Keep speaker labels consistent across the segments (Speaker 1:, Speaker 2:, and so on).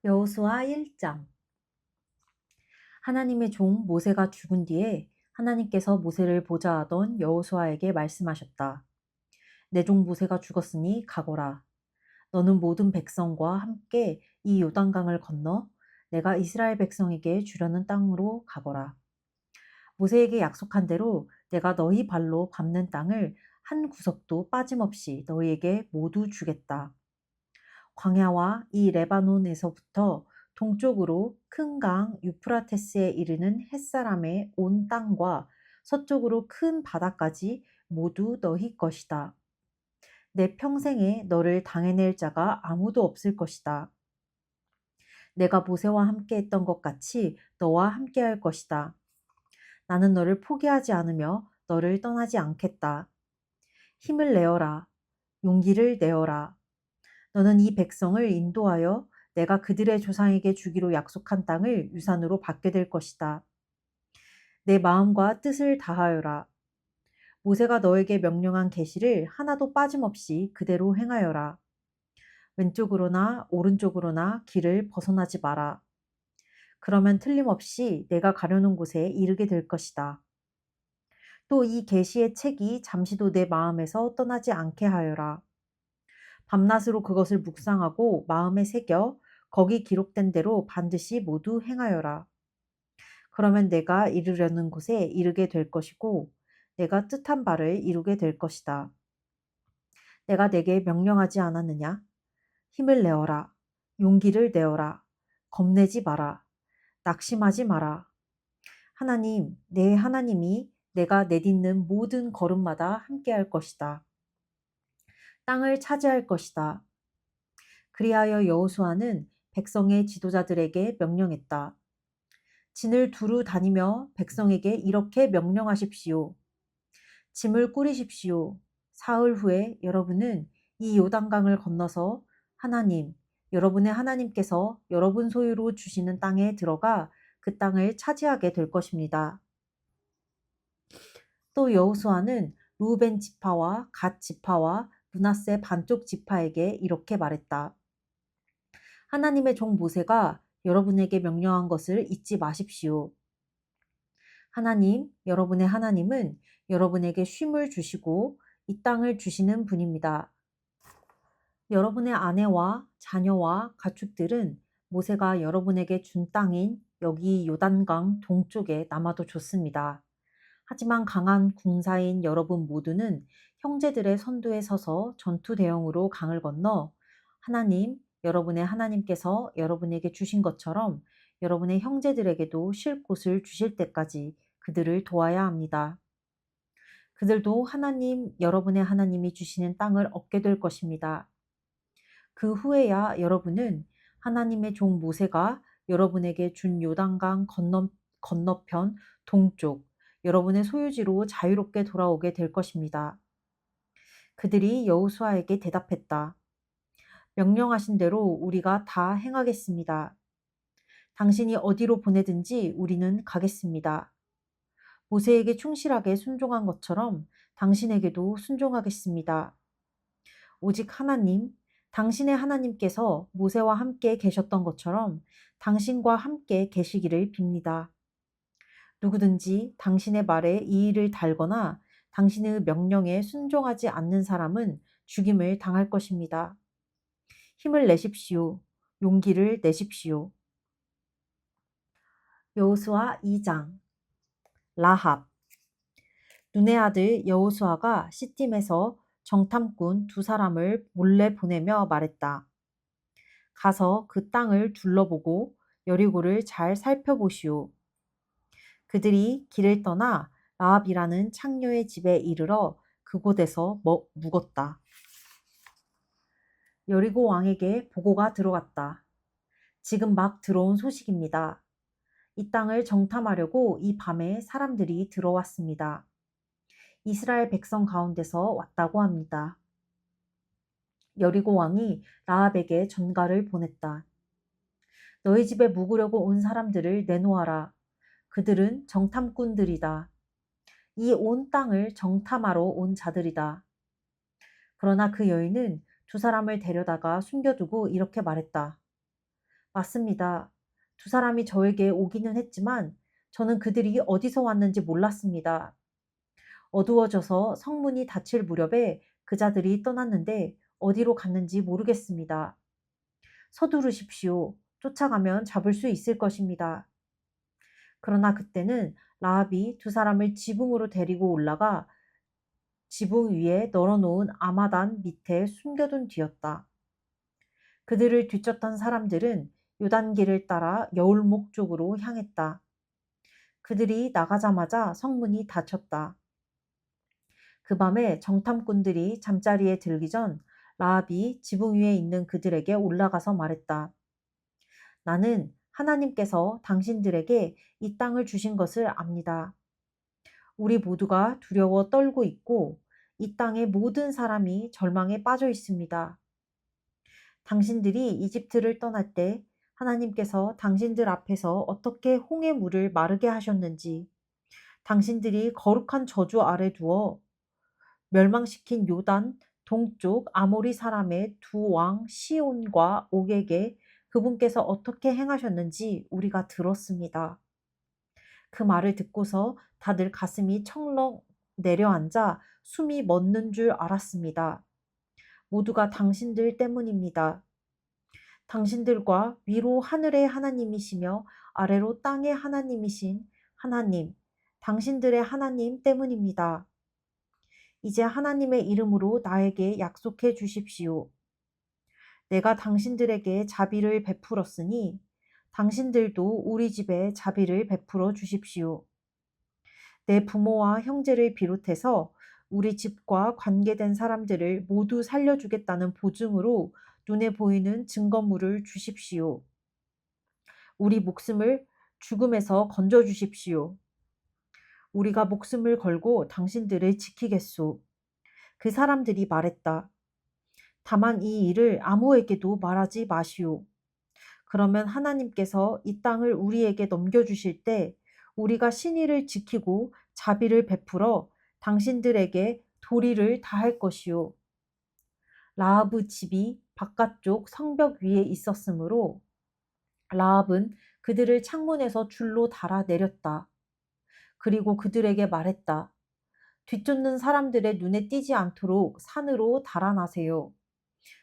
Speaker 1: 여호수아 1장. 하나님의 종 모세가 죽은 뒤에 하나님께서 모세를 보좌하던 여호수아에게 말씀하셨다. 내 종 모세가 죽었으니 가거라. 너는 모든 백성과 함께 이 요단강을 건너 내가 이스라엘 백성에게 주려는 땅으로 가거라. 모세에게 약속한 대로 내가 너희 발로 밟는 땅을 한 구석도 빠짐없이 너희에게 모두 주겠다. 광야와 이 레바논에서부터 동쪽으로 큰 강 유프라테스에 이르는 햇사람의 온 땅과 서쪽으로 큰 바다까지 모두 너희 것이다. 내 평생에 너를 당해낼 자가 아무도 없을 것이다. 내가 모세와 함께 했던 것 같이 너와 함께 할 것이다. 나는 너를 포기하지 않으며 너를 떠나지 않겠다. 힘을 내어라. 용기를 내어라. 너는 이 백성을 인도하여 내가 그들의 조상에게 주기로 약속한 땅을 유산으로 받게 될 것이다. 내 마음과 뜻을 다하여라. 모세가 너에게 명령한 계시를 하나도 빠짐없이 그대로 행하여라. 왼쪽으로나 오른쪽으로나 길을 벗어나지 마라. 그러면 틀림없이 내가 가려는 곳에 이르게 될 것이다. 또 이 계시의 책이 잠시도 내 마음에서 떠나지 않게 하여라. 밤낮으로 그것을 묵상하고 마음에 새겨 거기 기록된 대로 반드시 모두 행하여라. 그러면 내가 이르려는 곳에 이르게 될 것이고 내가 뜻한 바를 이루게 될 것이다. 내가 내게 명령하지 않았느냐? 힘을 내어라. 용기를 내어라. 겁내지 마라. 낙심하지 마라. 하나님, 내 하나님이 내가 내딛는 모든 걸음마다 함께할 것이다. 땅을 차지할 것이다. 그리하여 여호수아는 백성의 지도자들에게 명령했다. 진을 두루 다니며 백성에게 이렇게 명령하십시오. 짐을 꾸리십시오. 사흘 후에 여러분은 이 요단강을 건너서 하나님, 여러분의 하나님께서 여러분 소유로 주시는 땅에 들어가 그 땅을 차지하게 될 것입니다. 또 여호수아는 루벤 지파와 갓 지파와 므낫세 반쪽 지파에게 이렇게 말했다. 하나님의 종 모세가 여러분에게 명령한 것을 잊지 마십시오. 하나님, 여러분의 하나님은 여러분에게 쉼을 주시고 이 땅을 주시는 분입니다. 여러분의 아내와 자녀와 가축들은 모세가 여러분에게 준 땅인 여기 요단강 동쪽에 남아도 좋습니다. 하지만 강한 군사인 여러분 모두는 형제들의 선두에 서서 전투 대형으로 강을 건너 하나님, 여러분의 하나님께서 여러분에게 주신 것처럼 여러분의 형제들에게도 쉴 곳을 주실 때까지 그들을 도와야 합니다. 그들도 하나님, 여러분의 하나님이 주시는 땅을 얻게 될 것입니다. 그 후에야 여러분은 하나님의 종 모세가 여러분에게 준 요단강 건너편 동쪽, 여러분의 소유지로 자유롭게 돌아오게 될 것입니다. 그들이 여호수아에게 대답했다. 명령하신 대로 우리가 다 행하겠습니다. 당신이 어디로 보내든지 우리는 가겠습니다. 모세에게 충실하게 순종한 것처럼 당신에게도 순종하겠습니다. 오직 하나님, 당신의 하나님께서 모세와 함께 계셨던 것처럼 당신과 함께 계시기를 빕니다. 누구든지 당신의 말에 이의를 달거나 당신의 명령에 순종하지 않는 사람은 죽임을 당할 것입니다. 힘을 내십시오. 용기를 내십시오. 여호수아 2장. 라합. 눈의 아들 여호수아가 시팀에서 정탐꾼 두 사람을 몰래 보내며 말했다. 가서 그 땅을 둘러보고 여리고를 잘 살펴보시오. 그들이 길을 떠나 라합이라는 창녀의 집에 이르러 그곳에서 묵었다. 여리고 왕에게 보고가 들어갔다. 지금 막 들어온 소식입니다. 이 땅을 정탐하려고 이 밤에 사람들이 들어왔습니다. 이스라엘 백성 가운데서 왔다고 합니다. 여리고 왕이 라합에게 전가를 보냈다. 너희 집에 묵으려고 온 사람들을 내놓아라. 그들은 정탐꾼들이다. 이 온 땅을 정탐하러 온 자들이다. 그러나 그 여인은 두 사람을 데려다가 숨겨두고 이렇게 말했다. 맞습니다. 두 사람이 저에게 오기는 했지만 저는 그들이 어디서 왔는지 몰랐습니다. 어두워져서 성문이 닫힐 무렵에 그자들이 떠났는데 어디로 갔는지 모르겠습니다. 서두르십시오. 쫓아가면 잡을 수 있을 것입니다. 그러나 그때는 라합이 두 사람을 지붕으로 데리고 올라가 지붕 위에 널어놓은 아마단 밑에 숨겨둔 뒤였다. 그들을 뒤쫓던 사람들은 요단길을 따라 여울목 쪽으로 향했다. 그들이 나가자마자 성문이 닫혔다. 그 밤에 정탐꾼들이 잠자리에 들기 전 라합이 지붕 위에 있는 그들에게 올라가서 말했다. 나는 하나님께서 당신들에게 이 땅을 주신 것을 압니다. 우리 모두가 두려워 떨고 있고 이 땅의 모든 사람이 절망에 빠져 있습니다. 당신들이 이집트를 떠날 때 하나님께서 당신들 앞에서 어떻게 홍해 물을 마르게 하셨는지, 당신들이 거룩한 저주 아래 두어 멸망시킨 요단 동쪽 아모리 사람의 두 왕 시온과 옥에게 그분께서 어떻게 행하셨는지 우리가 들었습니다. 그 말을 듣고서 다들 가슴이 철렁 내려앉아 숨이 멎는 줄 알았습니다. 모두가 당신들 때문입니다. 당신들과 위로 하늘의 하나님이시며 아래로 땅의 하나님이신 하나님, 당신들의 하나님 때문입니다. 이제 하나님의 이름으로 나에게 약속해 주십시오. 내가 당신들에게 자비를 베풀었으니 당신들도 우리 집에 자비를 베풀어 주십시오. 내 부모와 형제를 비롯해서 우리 집과 관계된 사람들을 모두 살려주겠다는 보증으로 눈에 보이는 증거물을 주십시오. 우리 목숨을 죽음에서 건져 주십시오. 우리가 목숨을 걸고 당신들을 지키겠소. 그 사람들이 말했다. 다만 이 일을 아무에게도 말하지 마시오. 그러면 하나님께서 이 땅을 우리에게 넘겨주실 때 우리가 신의를 지키고 자비를 베풀어 당신들에게 도리를 다할 것이요. 라합의 집이 바깥쪽 성벽 위에 있었으므로 라합은 그들을 창문에서 줄로 달아 내렸다. 그리고 그들에게 말했다. 뒤쫓는 사람들의 눈에 띄지 않도록 산으로 달아나세요.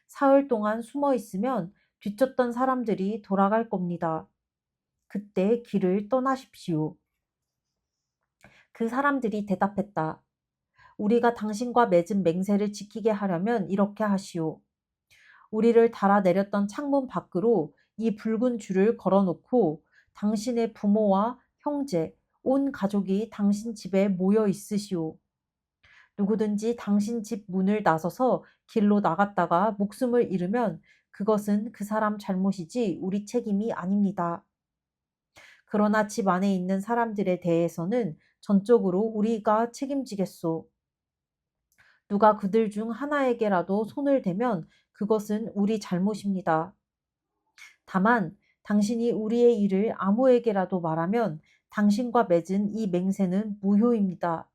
Speaker 1: 사흘 동안 숨어 있으면 뒤쫓던 사람들이 돌아갈 겁니다. 그때 길을 떠나십시오. 그 사람들이 대답했다. 우리가 당신과 맺은 맹세를 지키게 하려면 이렇게 하시오. 우리를 달아내렸던 창문 밖으로 이 붉은 줄을 걸어놓고 당신의 부모와 형제, 온 가족이 당신 집에 모여 있으시오. 누구든지 당신 집 문을 나서서 길로 나갔다가 목숨을 잃으면 그것은 그 사람 잘못이지 우리 책임이 아닙니다. 그러나 집 안에 있는 사람들에 대해서는 전적으로 우리가 책임지겠소. 누가 그들 중 하나에게라도 손을 대면 그것은 우리 잘못입니다. 다만 당신이 우리의 일을 아무에게라도 말하면 당신과 맺은 이 맹세는 무효입니다.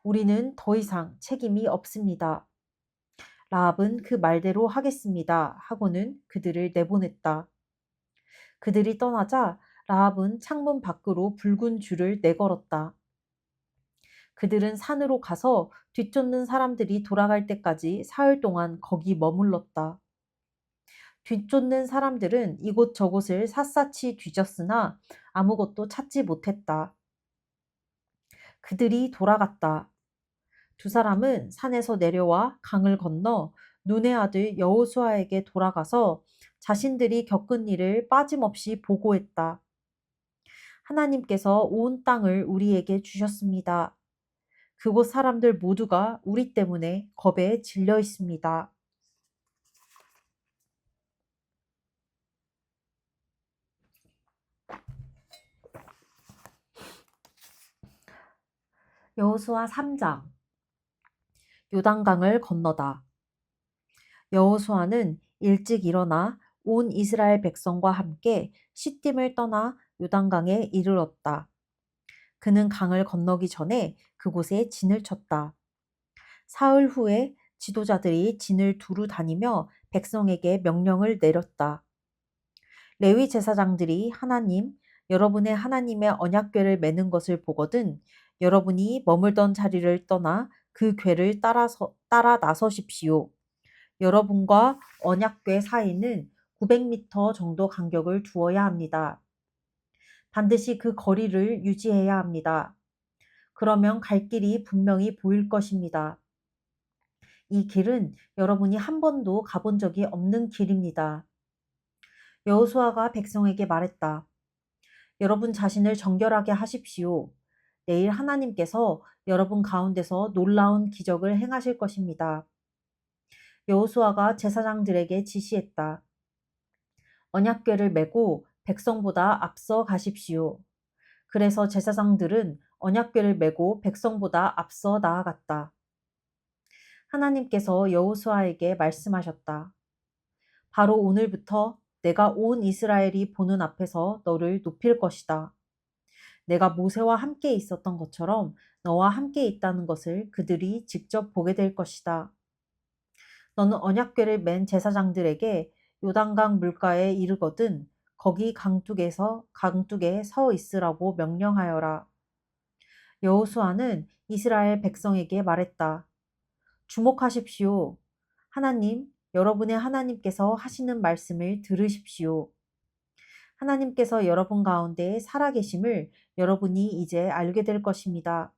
Speaker 1: 우리는 더 이상 책임이 없습니다. 라합은 그 말대로 하겠습니다. 하고는 그들을 내보냈다. 그들이 떠나자 라합은 창문 밖으로 붉은 줄을 내걸었다. 그들은 산으로 가서 뒤쫓는 사람들이 돌아갈 때까지 사흘 동안 거기 머물렀다. 뒤쫓는 사람들은 이곳저곳을 샅샅이 뒤졌으나 아무것도 찾지 못했다. 그들이 돌아갔다. 두 사람은 산에서 내려와 강을 건너 눈의 아들 여호수아에게 돌아가서 자신들이 겪은 일을 빠짐없이 보고했다. 하나님께서 온 땅을 우리에게 주셨습니다. 그곳 사람들 모두가 우리 때문에 겁에 질려 있습니다. 여호수아 3장. 요단강을 건너다. 여호수아는 일찍 일어나 온 이스라엘 백성과 함께 시딤을 떠나 요단강에 이르렀다. 그는 강을 건너기 전에 그곳에 진을 쳤다. 사흘 후에 지도자들이 진을 두루 다니며 백성에게 명령을 내렸다. 레위 제사장들이 하나님, 여러분의 하나님의 언약궤를 매는 것을 보거든 여러분이 머물던 자리를 떠나 그 궤를 따라 나서십시오. 여러분과 언약궤 사이는 900m 정도 간격을 두어야 합니다. 반드시 그 거리를 유지해야 합니다. 그러면 갈 길이 분명히 보일 것입니다. 이 길은 여러분이 한 번도 가본 적이 없는 길입니다. 여호수아가 백성에게 말했다. 여러분 자신을 정결하게 하십시오. 내일 하나님께서 여러분 가운데서 놀라운 기적을 행하실 것입니다. 여호수아가 제사장들에게 지시했다. 언약궤를 메고 백성보다 앞서 가십시오. 그래서 제사장들은 언약궤를 메고 백성보다 앞서 나아갔다. 하나님께서 여호수아에게 말씀하셨다. 바로 오늘부터 내가 온 이스라엘이 보는 앞에서 너를 높일 것이다. 내가 모세와 함께 있었던 것처럼 너와 함께 있다는 것을 그들이 직접 보게 될 것이다. 너는 언약궤를 맨 제사장들에게 요단강 물가에 이르거든 거기 강둑에 서 있으라고 명령하여라. 여호수아는 이스라엘 백성에게 말했다. 주목하십시오. 하나님, 여러분의 하나님께서 하시는 말씀을 들으십시오. 하나님께서 여러분 가운데 살아계심을 여러분이 이제 알게 될 것입니다.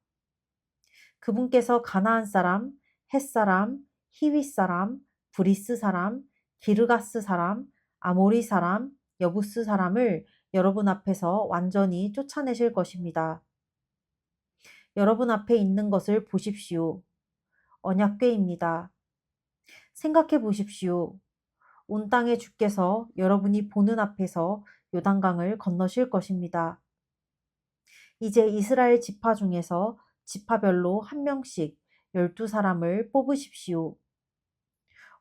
Speaker 1: 그분께서 가나안 사람, 헷 사람, 히윗 사람, 브리스 사람, 기르가스 사람, 아모리 사람, 여부스 사람을 여러분 앞에서 완전히 쫓아내실 것입니다. 여러분 앞에 있는 것을 보십시오. 언약궤입니다. 생각해 보십시오. 온 땅의 주께서 여러분이 보는 앞에서 요단강을 건너실 것입니다. 이제 이스라엘 지파 중에서 지파별로 한 명씩 12사람을 뽑으십시오.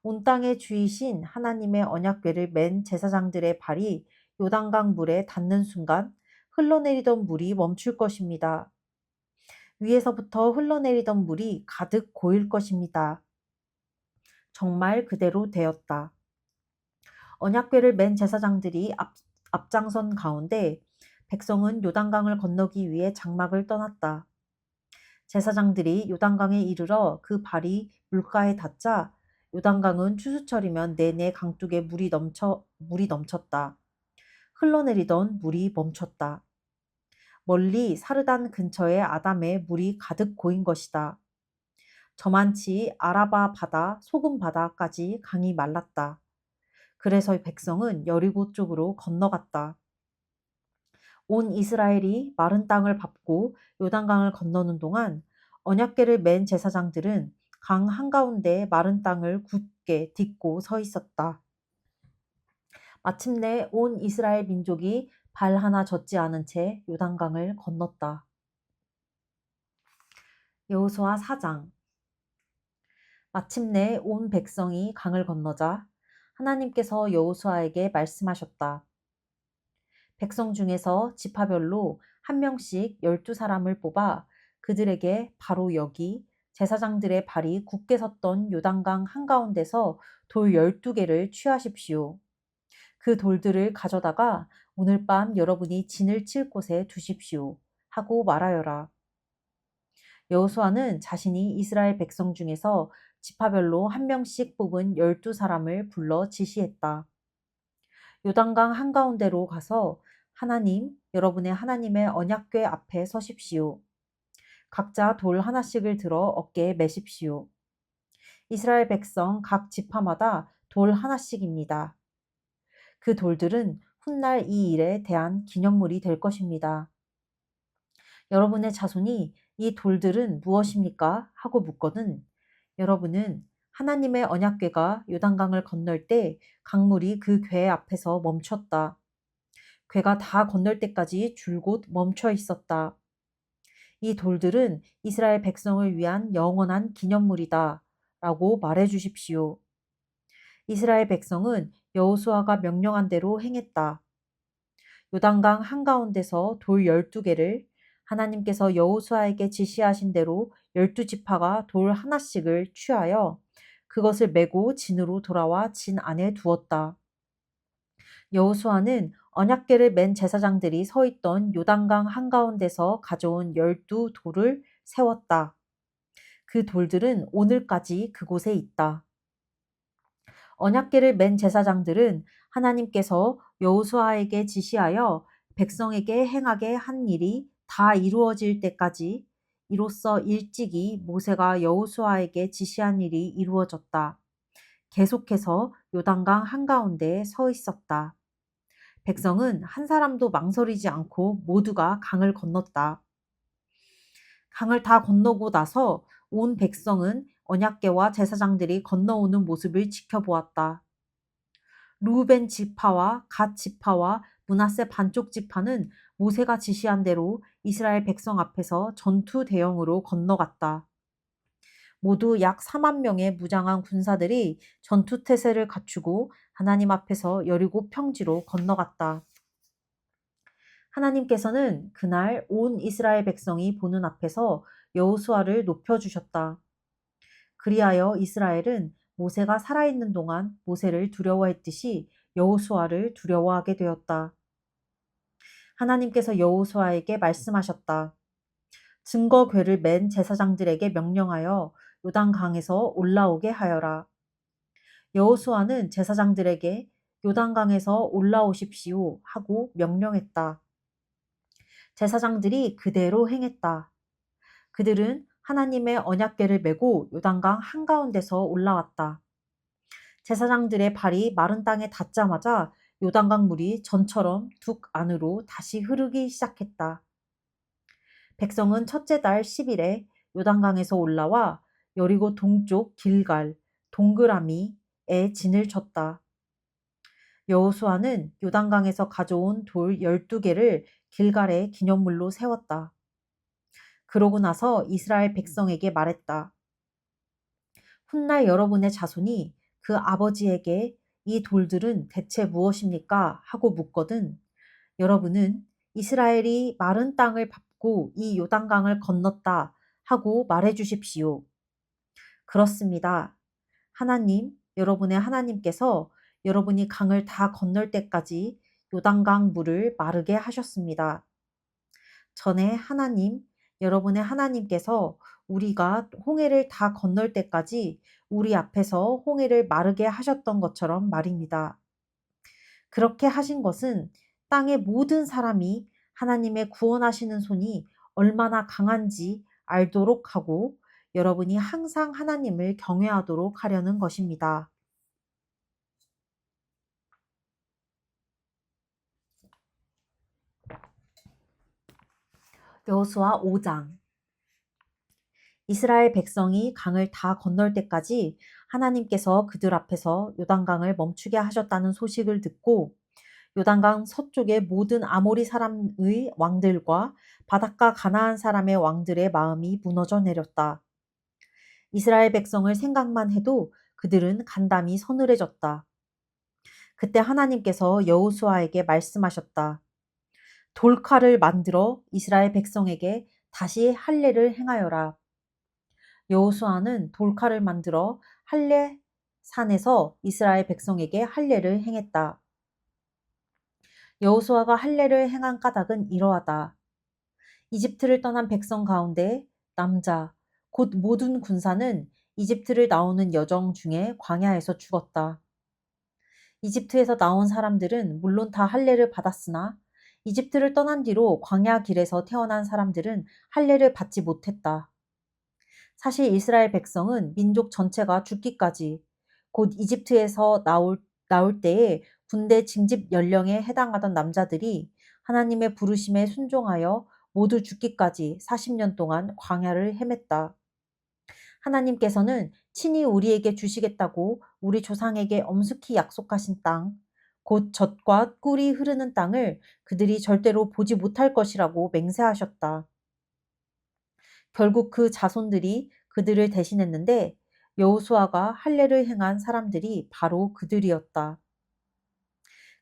Speaker 1: 온 땅의 주이신 하나님의 언약궤를 맨 제사장들의 발이 요단강 물에 닿는 순간 흘러내리던 물이 멈출 것입니다. 위에서부터 흘러내리던 물이 가득 고일 것입니다. 정말 그대로 되었다. 언약궤를 맨 제사장들이 앞장선 가운데 백성은 요단강을 건너기 위해 장막을 떠났다. 제사장들이 요단강에 이르러 그 발이 물가에 닿자 요단강은 추수철이면 내내 강둑에 물이 넘쳤다. 흘러내리던 물이 멈췄다. 멀리 사르단 근처의 아담에 물이 가득 고인 것이다. 저만치 아라바 바다, 소금 바다까지 강이 말랐다. 그래서 백성은 여리고 쪽으로 건너갔다. 온 이스라엘이 마른 땅을 밟고 요단강을 건너는 동안 언약궤를 맨 제사장들은 강 한가운데 마른 땅을 굳게 딛고 서 있었다. 마침내 온 이스라엘 민족이 발 하나 젖지 않은 채 요단강을 건넜다. 여호수아 4장. 마침내 온 백성이 강을 건너자 하나님께서 여호수아에게 말씀하셨다. 백성 중에서 지파별로 한 명씩 12사람을 뽑아 그들에게 바로 여기 제사장들의 발이 굳게 섰던 요단강 한가운데서 돌 12개를 취하십시오. 그 돌들을 가져다가 오늘 밤 여러분이 진을 칠 곳에 두십시오. 하고 말하여라. 여호수아는 자신이 이스라엘 백성 중에서 지파별로 한 명씩 뽑은 12사람을 불러 지시했다. 요단강 한가운데로 가서 하나님, 여러분의 하나님의 언약궤 앞에 서십시오. 각자 돌 하나씩을 들어 어깨에 매십시오. 이스라엘 백성 각 지파마다 돌 하나씩입니다. 그 돌들은 훗날 이 일에 대한 기념물이 될 것입니다. 여러분의 자손이 이 돌들은 무엇입니까? 하고 묻거든 여러분은 하나님의 언약궤가 요단강을 건널 때 강물이 그 궤 앞에서 멈췄다. 궤가 다 건널 때까지 줄곧 멈춰 있었다. 이 돌들은 이스라엘 백성을 위한 영원한 기념물이다. 라고 말해 주십시오. 이스라엘 백성은 여호수아가 명령한 대로 행했다. 요단강 한가운데서 돌 12개를 하나님께서 여호수아에게 지시하신 대로 12지파가 돌 하나씩을 취하여 그것을 메고 진으로 돌아와 진 안에 두었다. 여호수아는 언약궤를 맨 제사장들이 서 있던 요단강 한가운데서 가져온 12돌을 세웠다. 그 돌들은 오늘까지 그곳에 있다. 언약궤를 맨 제사장들은 하나님께서 여호수아에게 지시하여 백성에게 행하게 한 일이 다 이루어질 때까지 이로써 일찍이 모세가 여호수아에게 지시한 일이 이루어졌다. 계속해서 요단강 한가운데에 서 있었다. 백성은 한 사람도 망설이지 않고 모두가 강을 건넜다. 강을 다 건너고 나서 온 백성은 언약궤와 제사장들이 건너오는 모습을 지켜보았다. 루벤 지파와 갓 지파와 므낫세 반쪽 지파는 모세가 지시한 대로 이스라엘 백성 앞에서 전투 대형으로 건너갔다. 모두 약 4만 명의 무장한 군사들이 전투 태세를 갖추고 하나님 앞에서 여리고 평지로 건너갔다. 하나님께서는 그날 온 이스라엘 백성이 보는 앞에서 여호수아를 높여주셨다. 그리하여 이스라엘은 모세가 살아있는 동안 모세를 두려워했듯이 여호수아를 두려워하게 되었다. 하나님께서 여호수아에게 말씀하셨다. 증거궤를 맨 제사장들에게 명령하여 요단강에서 올라오게 하여라. 여호수아는 제사장들에게 요단강에서 올라오십시오 하고 명령했다. 제사장들이 그대로 행했다. 그들은 하나님의 언약궤를 메고 요단강 한가운데서 올라왔다. 제사장들의 발이 마른 땅에 닿자마자 요단강 물이 전처럼 둑 안으로 다시 흐르기 시작했다. 백성은 첫째 달 10일에 요단강에서 올라와 여리고 동쪽 길갈, 동그라미에 진을 쳤다. 여호수아는 요단강에서 가져온 돌 12개를 길갈에 기념물로 세웠다. 그러고 나서 이스라엘 백성에게 말했다. 훗날 여러분의 자손이 그 아버지에게 이 돌들은 대체 무엇입니까? 하고 묻거든 여러분은 이스라엘이 마른 땅을 밟고 이 요단강을 건넜다 하고 말해 주십시오. 그렇습니다. 하나님, 여러분의 하나님께서 여러분이 강을 다 건널 때까지 요단강 물을 마르게 하셨습니다. 전에 하나님, 여러분의 하나님께서 우리가 홍해를 다 건널 때까지 우리 앞에서 홍해를 마르게 하셨던 것처럼 말입니다. 그렇게 하신 것은 땅의 모든 사람이 하나님의 구원하시는 손이 얼마나 강한지 알도록 하고 여러분이 항상 하나님을 경외하도록 하려는 것입니다. 여호수아 5장 이스라엘 백성이 강을 다 건널 때까지 하나님께서 그들 앞에서 요단강을 멈추게 하셨다는 소식을 듣고 요단강 서쪽의 모든 아모리 사람의 왕들과 바닷가 가나안 사람의 왕들의 마음이 무너져 내렸다. 이스라엘 백성을 생각만 해도 그들은 간담이 서늘해졌다. 그때 하나님께서 여호수아에게 말씀하셨다. 돌칼을 만들어 이스라엘 백성에게 다시 할례를 행하여라. 여호수아는 돌칼을 만들어 할례 산에서 이스라엘 백성에게 할례를 행했다. 여호수아가 할례를 행한 까닭은 이러하다. 이집트를 떠난 백성 가운데 남자 곧 모든 군사는 이집트를 나오는 여정 중에 광야에서 죽었다. 이집트에서 나온 사람들은 물론 다 할례를 받았으나 이집트를 떠난 뒤로 광야 길에서 태어난 사람들은 할례를 받지 못했다. 사실 이스라엘 백성은 민족 전체가 죽기까지 곧 이집트에서 나올 때에 군대 징집 연령에 해당하던 남자들이 하나님의 부르심에 순종하여 모두 죽기까지 40년 동안 광야를 헤맸다. 하나님께서는 친히 우리에게 주시겠다고 우리 조상에게 엄숙히 약속하신 땅, 곧 젖과 꿀이 흐르는 땅을 그들이 절대로 보지 못할 것이라고 맹세하셨다. 결국 그 자손들이 그들을 대신했는데 여호수아가 할례를 행한 사람들이 바로 그들이었다.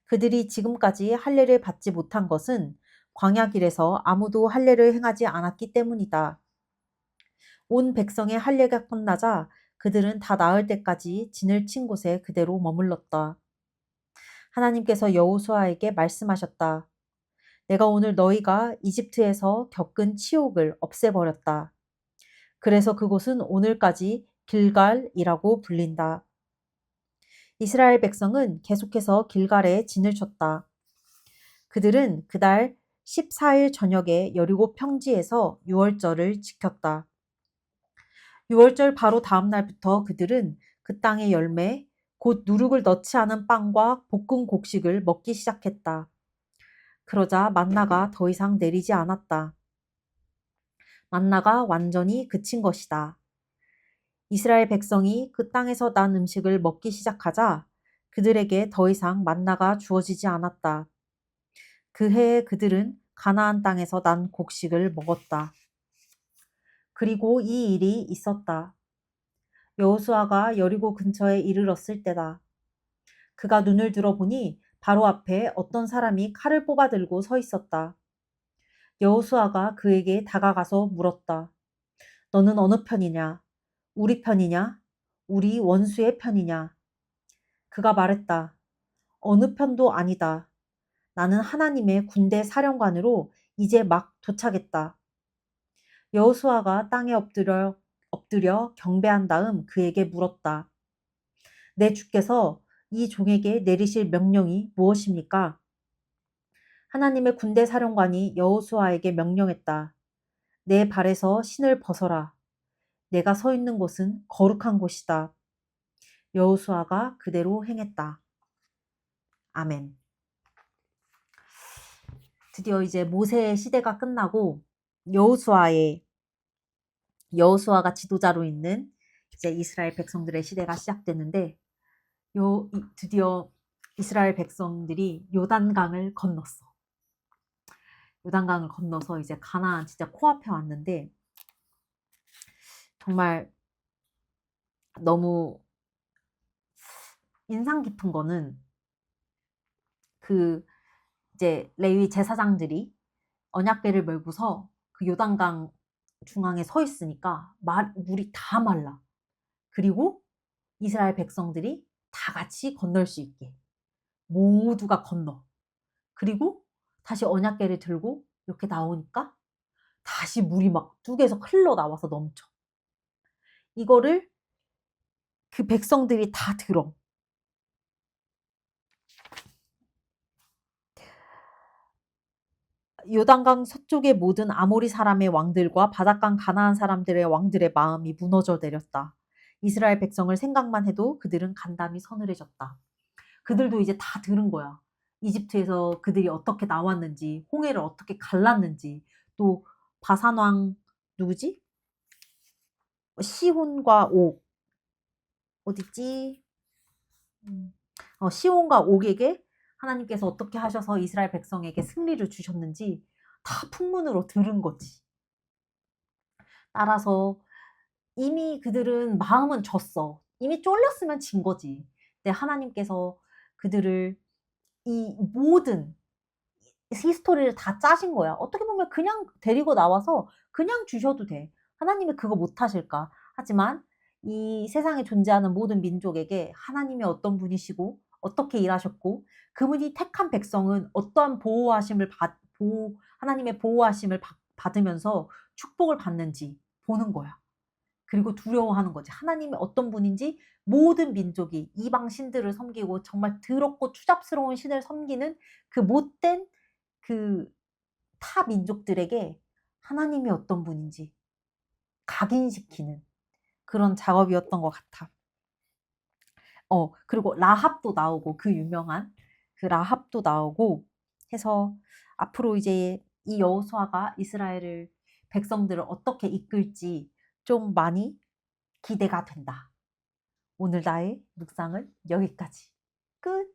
Speaker 1: 그들이 지금까지 할례를 받지 못한 것은 광야 길에서 아무도 할례를 행하지 않았기 때문이다. 온 백성의 할례가 끝나자 그들은 다 나을 때까지 진을 친 곳에 그대로 머물렀다. 하나님께서 여호수아에게 말씀하셨다. 내가 오늘 너희가 이집트에서 겪은 치욕을 없애버렸다. 그래서 그곳은 오늘까지 길갈이라고 불린다. 이스라엘 백성은 계속해서 길갈에 진을 쳤다. 그들은 그달 14일 저녁에 여리고 평지에서 유월절을 지켰다. 유월절 바로 다음 날부터 그들은 그 땅의 열매, 곧 누룩을 넣지 않은 빵과 볶은 곡식을 먹기 시작했다. 그러자 만나가 더 이상 내리지 않았다. 만나가 완전히 그친 것이다. 이스라엘 백성이 그 땅에서 난 음식을 먹기 시작하자 그들에게 더 이상 만나가 주어지지 않았다. 그 해에 그들은 가나안 땅에서 난 곡식을 먹었다. 그리고 이 일이 있었다. 여호수아가 여리고 근처에 이르렀을 때다. 그가 눈을 들어보니 바로 앞에 어떤 사람이 칼을 뽑아 들고 서 있었다. 여호수아가 그에게 다가가서 물었다. 너는 어느 편이냐? 우리 편이냐? 우리 원수의 편이냐? 그가 말했다. 어느 편도 아니다. 나는 하나님의 군대 사령관으로 이제 막 도착했다. 여호수아가 땅에 엎드려 경배한 다음 그에게 물었다. 내 주께서 이 종에게 내리실 명령이 무엇입니까? 하나님의 군대 사령관이 여호수아에게 명령했다. 내 발에서 신을 벗어라. 내가 서 있는 곳은 거룩한 곳이다. 여호수아가 그대로 행했다. 아멘. 드디어 이제 모세의 시대가 끝나고 여호수아가 지도자로 있는 이제 이스라엘 백성들의 시대가 시작됐는데 드디어 이스라엘 백성들이 요단강을 건넜어. 요단강을 건너서 이제 가나안 진짜 코앞에 왔는데 정말 너무 인상 깊은 거는 그 이제 레위 제사장들이 언약궤를 메고서 그 요단강 중앙에 서 있으니까 물이 다 말라. 그리고 이스라엘 백성들이 다 같이 건널 수 있게 모두가 건너. 그리고 다시 언약궤를 들고 이렇게 나오니까 다시 물이 막 뚝에서 흘러나와서 넘쳐. 이거를 그 백성들이 다 들어. 요단강 서쪽의 모든 아모리 사람의 왕들과 바닷강 가나안 사람들의 왕들의 마음이 무너져 내렸다. 이스라엘 백성을 생각만 해도 그들은 간담이 서늘해졌다. 그들도 이제 다 들은 거야. 이집트에서 그들이 어떻게 나왔는지, 홍해를 어떻게 갈랐는지, 또 바산왕 누구지? 시혼과 옥 어딨지? 시혼과 옥에게 하나님께서 어떻게 하셔서 이스라엘 백성에게 승리를 주셨는지 다 풍문으로 들은 거지. 따라서 이미 그들은 마음은 졌어. 이미 쫄렸으면 진 거지. 근데 하나님께서 그들을 이 모든 히스토리를 다 짜신 거야. 어떻게 보면 그냥 데리고 나와서 그냥 주셔도 돼. 하나님이 그거 못 하실까? 하지만 이 세상에 존재하는 모든 민족에게 하나님이 어떤 분이시고 어떻게 일하셨고 그분이 택한 백성은 어떠한 하나님의 보호하심을 받으면서 축복을 받는지 보는 거야. 그리고 두려워하는 거지. 하나님이 어떤 분인지 모든 민족이 이방 신들을 섬기고 정말 더럽고 추잡스러운 신을 섬기는 그 못된 그 타 민족들에게 하나님이 어떤 분인지 각인시키는 그런 작업이었던 것 같아. 그리고 라합도 나오고 그 유명한 그 라합도 나오고 해서 앞으로 이제 이 여호수아가 이스라엘을 백성들을 어떻게 이끌지 좀 많이 기대가 된다. 오늘 나의 묵상은 여기까지. 끝.